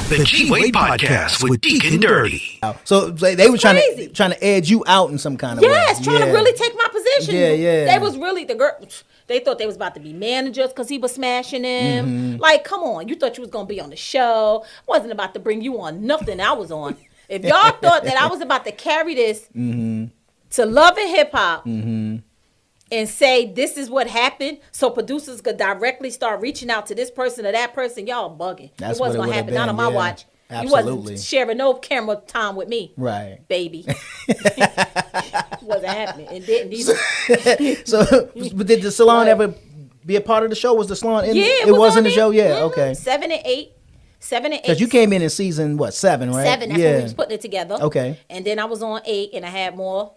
The G-Wade Podcast with Deacon Dirty. So they were trying to edge you out in some kind of way. Yes, trying to really take my position. Yeah. They was really the girl. They thought they was about to be managers because he was smashing them. Mm-hmm. Like, come on, you thought you was gonna be on the show. I wasn't about to bring you on nothing I was on. If y'all thought that I was about to carry this to Love and Hip Hop and say this is what happened, so producers could directly start reaching out to this person or that person, y'all bugging. That's it wasn't what it gonna happen. been, Not on my watch. Absolutely. You wasn't sharing no camera time with me. Right. Baby. Wasn't happening. It didn't either. So, but did the salon ever be a part of the show? Was the salon in it was in the it. show? Yeah, okay. 7 and 8. Because you came in season, 7, right? 7, that's when we was putting it together. Okay. And then I was on 8 and I had more.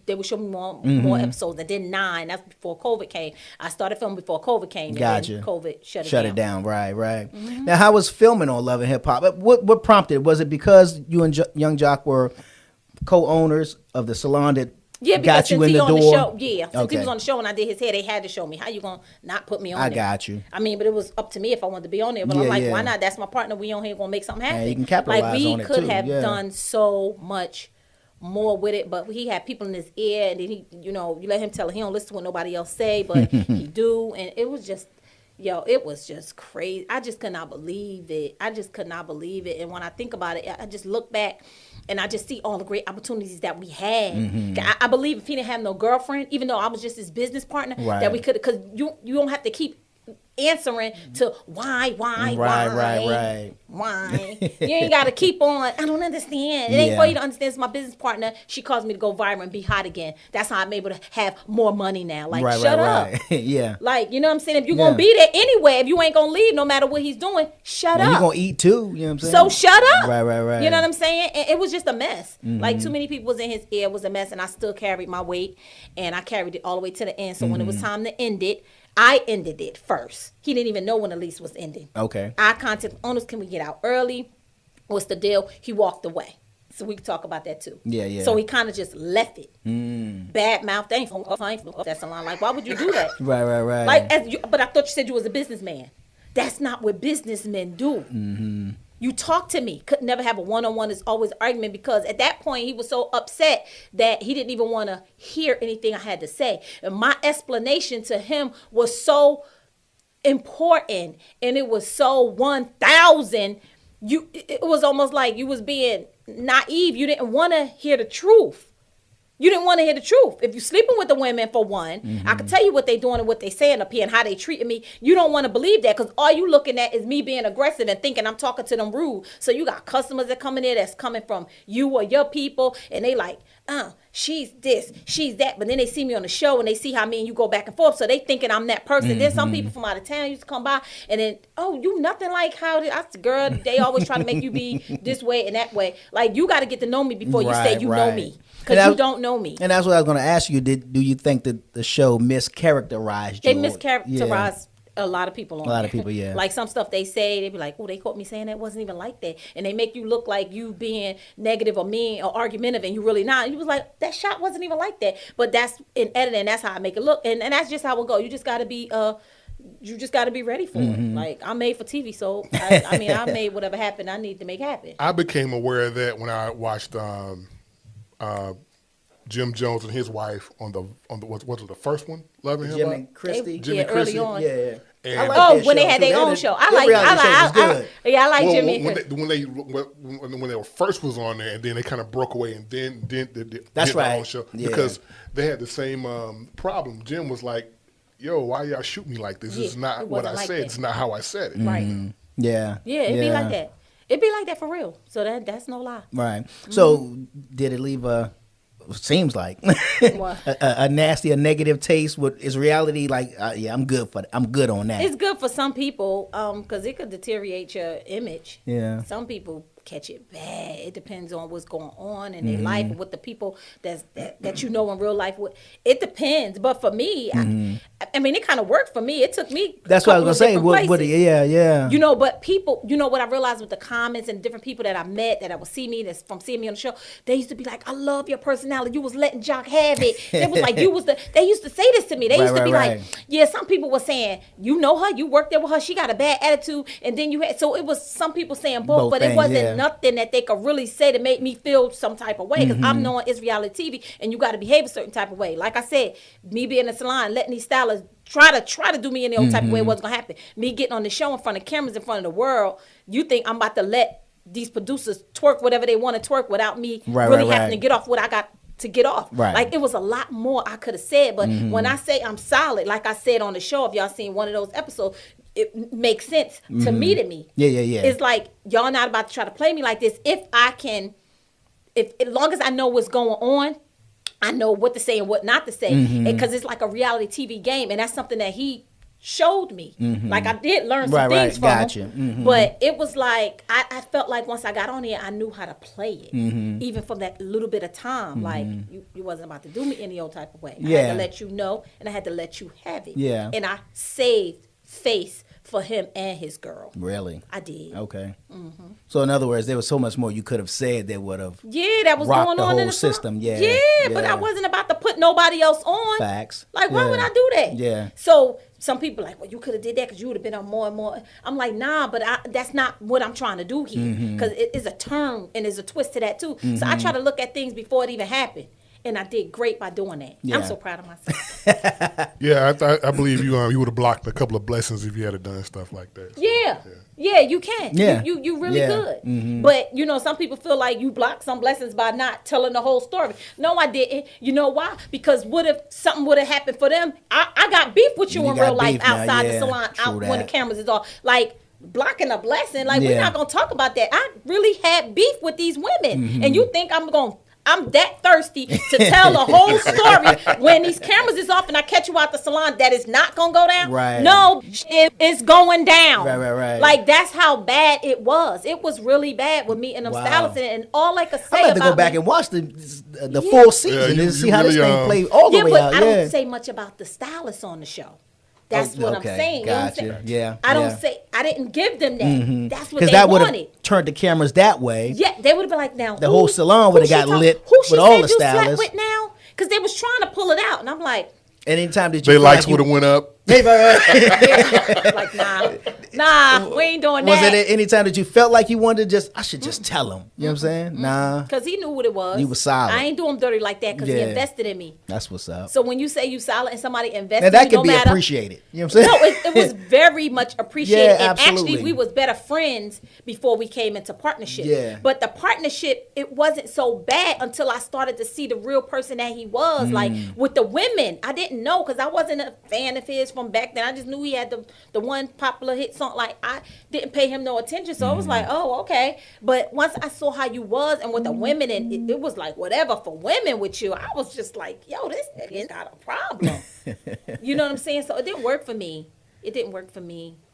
They would show me more episodes. And then 9, that's before COVID came. I started filming before COVID came. Gotcha. And then COVID shut it down. Right. Now, how was filming on Love and Hip Hop? What prompted? Was it because you and Young Jock were co-owners of the salon that got you in the door? Since he was on the show and I did his hair, they had to show me. How you gonna not put me on there? I got you. I mean, but it was up to me if I wanted to be on there. But I'm like, why not? That's my partner. We on here gonna make something happen. And you can capitalize on it too. Like, we could have done so much more with it, but he had people in his ear, and then he, you let him tell it. He don't listen to what nobody else say, but he do, and it was just, it was just crazy. I just could not believe it. And when I think about it, I just look back, and I just see all the great opportunities that we had. I believe if he didn't have no girlfriend, even though I was just his business partner, that we could, because you don't have to keep answering to why. You ain't got to keep on. I don't understand. It ain't for you to understand. It's my business partner. She caused me to go viral and be hot again. That's how I'm able to have more money now. Like, shut up. Yeah. Like, you know what I'm saying? If you're going to be there anyway, if you ain't going to leave no matter what he's doing, shut up. You're going to eat too. You know what I'm saying? So shut up. Right. You know what I'm saying? And it was just a mess. Like, too many people was in his ear. It was a mess. And I still carried my weight. And I carried it all the way to the end. So when it was time to end it, I ended it first. He didn't even know when the lease was ending. Okay. I contacted owners, can we get out early? What's the deal? He walked away. So we can talk about that too. Yeah. So he kind of just left it. Bad mouth. That's a line. Like, why would you do that? Right. Like, but I thought you said you was a businessman. That's not what businessmen do. You talk to me. Could never have a one-on-one. It's always argument, because at that point he was so upset that he didn't even want to hear anything I had to say. And my explanation to him was so important, and it was so 1,000. It was almost like you was being naive. You didn't want to hear the truth. You didn't want to hear the truth. If you're sleeping with the women, for one, I can tell you what they doing and what they saying up here and how they treating me. You don't want to believe that, because all you looking at is me being aggressive and thinking I'm talking to them rude. So you got customers that come in there that's coming from you or your people, and they like, she's this, she's that. But then they see me on the show and they see how me and you go back and forth. So they thinking I'm that person. Then some people from out of town used to come by and then, you nothing like how girl, they always try to make you be this way and that way. Like, you got to get to know me before you say you know me. Because you don't know me. And that's what I was going to ask you. Do you think that the show mischaracterized you? They mischaracterized a lot of people on A lot of people, yeah. Like, some stuff they say, they be like, they caught me saying that wasn't even like that. And they make you look like you being negative or mean or argumentative, and you really not. You was like, that shot wasn't even like that. But that's in editing, that's how I make it look. And that's just how it go. You just got to be ready for it. Like, I'm made for TV, so I made whatever happened I need to make happen. I became aware of that when I watched Jim Jones and his wife on the what was it, the first one, Love and Hip Hop? Jim and Christy. Early on. Yeah. And when they had their own show. I like Jimmy. When they first was on there, and then they kind of broke away, and then did their own show because they had the same problem. Jim was like, "Yo, why y'all shoot me like this? It's not what I said. It's not how I said it." Right. Yeah. Yeah, it'd be like that. It'd be like that for real. So that's no lie. Right. So did it leave seems like a nasty, a negative taste? Is reality like, I'm good on that? It's good for some people, because it could deteriorate your image. Yeah. Some people catch it bad. It depends on what's going on in their life and what the people that you know in real life. It depends. But for me, I mean, it kind of worked for me. It took me. That's what I was gonna say. Yeah. You know, but people, you know what I realized with the comments and different people that I met that would see me, that's from seeing me on the show, they used to be like, "I love your personality. You was letting Jock have it." It was like they used to say this to me. They used to be like, "Yeah." Some people were saying, "You know her. You worked there with her. She got a bad attitude." And then you had, so it was some people saying both but things, it wasn't nothing that they could really say to make me feel some type of way, because I'm knowing it's reality TV and you got to behave a certain type of way. Like I said, me being in the salon, letting these stylists try to do me any old type of way, wasn't gonna happen. Me getting on the show in front of cameras, in front of the world, you think I'm about to let these producers twerk whatever they want to twerk without me really having to get off what I got to get off. Like, it was a lot more I could have said, but when I say I'm solid, like I said on the show, if y'all seen one of those episodes, it makes sense to me. Yeah. It's like, y'all not about to try to play me like this. If I can, as long as I know what's going on, I know what to say and what not to say, because it's like a reality TV game, and that's something that he showed me. Like, I did learn some things from him, but it was like I felt like once I got on here, I knew how to play it, even from that little bit of time. Like, you wasn't about to do me any old type of way. I had to let you know, and I had to let you have it. And I saved face for him and his girl. Really? I did. Okay. So in other words, there was so much more you could have said that would have that was rocked going the on whole in the system. But I wasn't about to put nobody else on. Facts. Like, why would I do that? Yeah. So some people like, well, you could have did that because you would have been on more and more. I'm like, nah, but that's not what I'm trying to do here, because it is a turn and there's a twist to that too. So I try to look at things before it even happened. And I did great by doing that. I'm so proud of myself. I believe you would have blocked a couple of blessings if you had done stuff like that. So, yeah, you can. Yeah. You really could. But, you know, some people feel like you blocked some blessings by not telling the whole story. No, I didn't. You know why? Because what if something would have happened for them? I got beef with you in real life outside the salon, when the cameras is off. Like, blocking a blessing. Like, we're not going to talk about that. I really had beef with these women. And you think I'm that thirsty to tell the whole story when these cameras is off and I catch you out the salon, that is not going to go down? No, it's going down. Right. Like, that's how bad it was. It was really bad with me and them stylists. And all I could say I'm about to go back and watch the full season and see how this thing played all the way out. I don't say much about the stylists on the show. That's what I'm saying. Gotcha. You know what I'm saying? I don't say, I didn't give them that. That's what they that wanted. Would have turned the cameras that way. Yeah, they would have been like, now, the whole salon would have got lit with all the stylists. With now? Because they was trying to pull it out. And I'm like, and anytime that you their likes would have went up. Like, nah, we ain't doing that. Was it any time that you felt like you wanted to I should just tell him? You know what I'm saying? Nah. Because he knew what it was. You was solid. I ain't doing him dirty like that because he invested in me. That's what's up. So when you say you solid and somebody invested in you, no matter. Now that can be appreciated. You know what I'm saying? No, it was very much appreciated. Yeah, and absolutely. Actually, we was better friends before we came into partnership. Yeah. But the partnership, it wasn't so bad until I started to see the real person that he was. Like, with the women, I didn't know because I wasn't a fan of his from back then. I just knew he had the one popular hit song. Like, I didn't pay him no attention, so I was like, oh, okay. But once I saw how you was and with the women, and it was like whatever for women with you, I was just like, yo, this nigga got a problem. You know what I'm saying? So it didn't work for me.